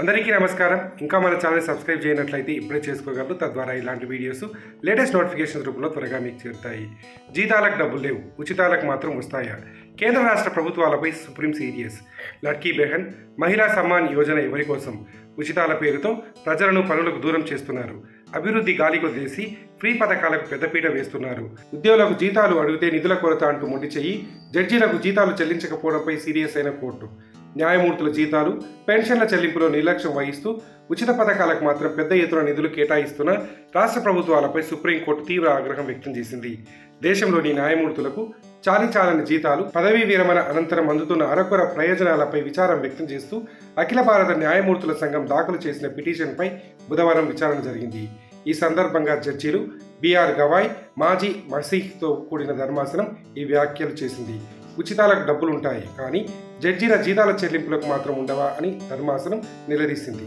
అందరికీ నమస్కారం. ఇంకా మన ఛానల్ సబ్స్క్రైబ్ చేయనట్లయితే ఇప్పుడే చేసుకోగలరు. తద్వారా ఇలాంటి వీడియోస్ లేటెస్ట్ నోటిఫికేషన్స్ రూపంలో త్వరగా మీకు చేరుతాయి. జీతాలకు డబ్బులు లేవు, ఉచితాలకు మాత్రం వస్తాయా? కేంద్ర రాష్ట్ర ప్రభుత్వాలపై సుప్రీం సీరియస్. లడ్కీ బెహన్ మహిళా సమ్మాన్ యోజన ఎవరి కోసం? ఉచితాల పేరుతో ప్రజలను పనులకు దూరం చేస్తున్నారు. అభివృద్ధి గాలి కొద్దేసి ఫ్రీ పథకాలకు పెద్దపీట వేస్తున్నారు. ఉద్యోగులకు జీతాలు అడిగితే నిధుల కొరత అంటూ మొండి చెయ్యి. జడ్జీలకు జీతాలు చెల్లించకపోవడంపై సీరియస్ అయిన కోర్టు. న్యాయమూర్తుల జీతాలు, పెన్షన్ల చెల్లింపులో నిర్లక్ష్యం వహిస్తూ ఉచిత పథకాలకు మాత్రం పెద్ద ఎత్తున నిధులు కేటాయిస్తున్న రాష్ట్ర ప్రభుత్వాలపై సుప్రీంకోర్టు తీవ్ర ఆగ్రహం వ్యక్తం చేసింది. దేశంలోని న్యాయమూర్తులకు చాలీచాలని జీతాలు, పదవీ విరమణ అనంతరం అందుతున్న అరకొర ప్రయోజనాలపై విచారం వ్యక్తం చేస్తూ అఖిల భారత న్యాయమూర్తుల సంఘం దాఖలు చేసిన పిటిషన్పై బుధవారం విచారణ జరిగింది. ఈ సందర్భంగా జడ్జీలు బిఆర్ గవాయ్, మాజీ మసీహ్తో కూడిన ధర్మాసనం ఈ వ్యాఖ్యలు చేసింది. ఉచితాలకు డబ్బులుంటాయి, కానీ జడ్జీల జీతాల చెల్లింపులకు మాత్రం ఉండవా అని ధర్మాసనం నిలదీసింది.